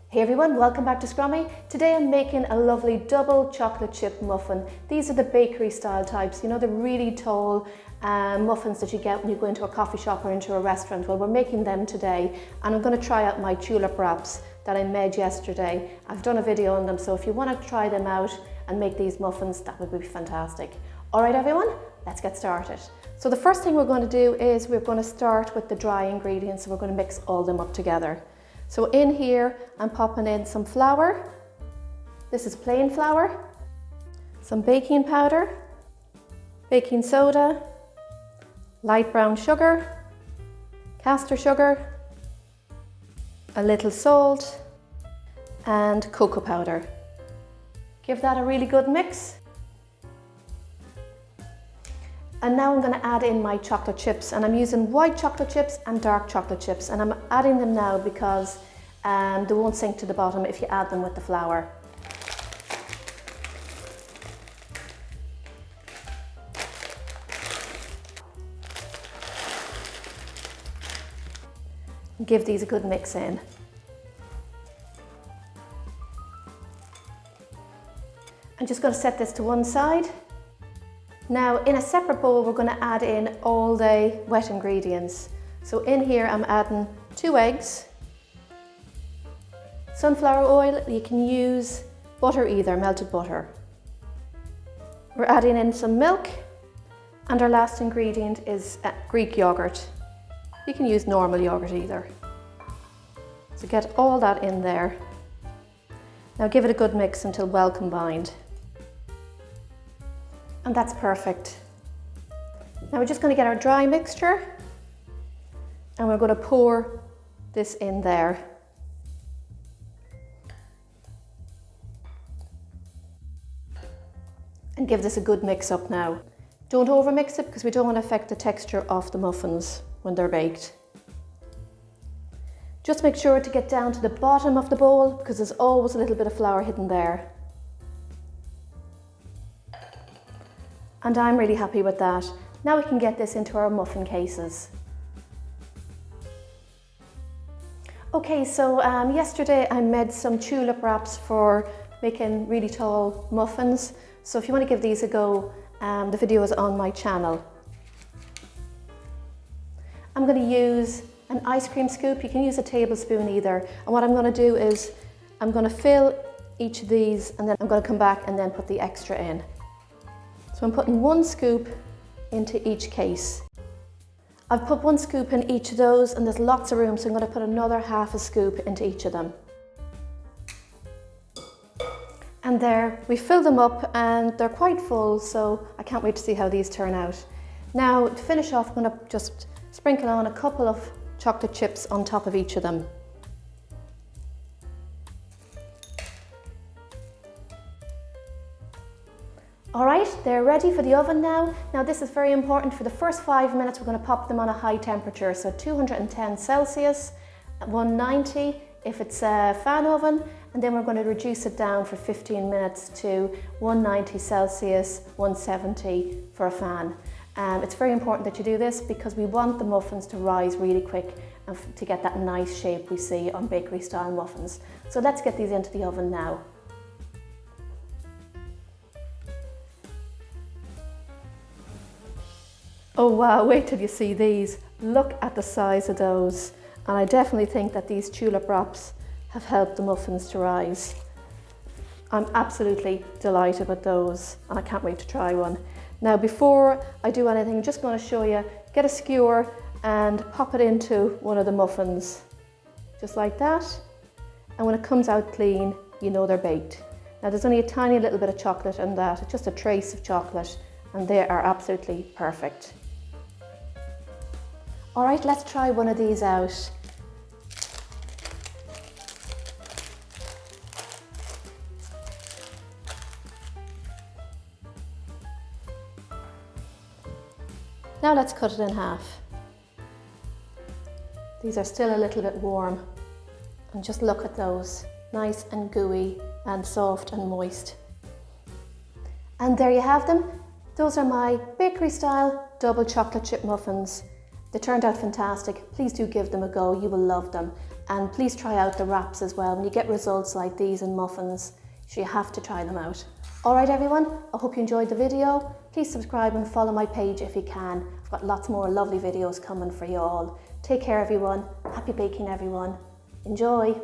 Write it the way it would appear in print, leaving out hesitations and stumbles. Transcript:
Hey everyone, welcome back to Scrummy. Today I'm making a lovely double chocolate chip muffin. These are the bakery style types, you know, the really tall muffins that you get when you go into a coffee shop or into a restaurant. Well, we're making them today, and I'm going to try out my tulip wraps that I made yesterday. I've done a video on them, so if you want to try them out and make these muffins, that would be fantastic. All right everyone, let's get started. So the first thing we're going to do is we're going to start with the dry ingredients, and we're going to mix all them up together. So in here, I'm popping in some flour. This is plain flour, some baking powder, baking soda, light brown sugar, caster sugar, a little salt, and cocoa powder. Give that a really good mix. And now I'm going to add in my chocolate chips, and I'm using white chocolate chips and dark chocolate chips, and I'm adding them now because they won't sink to the bottom if you add them with the flour. Give these a good mix in. I'm just going to set this to one side. Now in a separate bowl we're going to add in all the wet ingredients. So in here I'm adding 2 eggs, sunflower oil, you can use butter either, melted butter. We're adding in some milk, and our last ingredient is Greek yogurt. You can use normal yogurt either. So get all that in there. Now give it a good mix until well combined. And that's perfect. Now we're just going to get our dry mixture, and we're going to pour this in there. And give this a good mix up now. Don't over mix it because we don't want to affect the texture of the muffins when they're baked. Just make sure to get down to the bottom of the bowl because there's always a little bit of flour hidden there. And I'm really happy with that. Now we can get this into our muffin cases. Okay, so yesterday I made some tulip wraps for making really tall muffins. So if you want to give these a go, the video is on my channel. I'm going to use an ice cream scoop. You can use a tablespoon either. And what I'm going to do is I'm going to fill each of these, and then I'm going to come back and then put the extra in. So I'm putting 1 scoop into each case. I've put 1 scoop in each of those, and there's lots of room, so I'm going to put another half a scoop into each of them. And there, we fill them up, and they're quite full, so I can't wait to see how these turn out. Now, to finish off, I'm going to just sprinkle on a couple of chocolate chips on top of each of them. All right, they're ready for the oven now. Now this is very important. For the first 5 minutes, we're going to pop them on a high temperature, so 210 Celsius, 190 if it's a fan oven, and then we're going to reduce it down for 15 minutes to 190 Celsius, 170 for a fan. It's very important that you do this because we want the muffins to rise really quick and to get that nice shape we see on bakery style muffins. So let's get these into the oven now. Oh wow, wait till you see these. Look at the size of those. And I definitely think that these tulip wraps have helped the muffins to rise. I'm absolutely delighted with those, and I can't wait to try one. Now before I do anything, I'm just going to show you, get a skewer and pop it into one of the muffins. Just like that. And when it comes out clean, you know they're baked. Now there's only a tiny little bit of chocolate in that, just a trace of chocolate, and they are absolutely perfect. All right, let's try one of these out. Now let's cut it in half. These are still a little bit warm, and just look at those, nice and gooey and soft and moist. And there you have them. Those are my bakery style double chocolate chip muffins. They turned out fantastic. Please do give them a go, you will love them. And please try out the wraps as well. When you get results like these in muffins, you have to try them out. All right, everyone, I hope you enjoyed the video. Please subscribe and follow my page if you can. I've got lots more lovely videos coming for you all. Take care, everyone. Happy baking, everyone. Enjoy.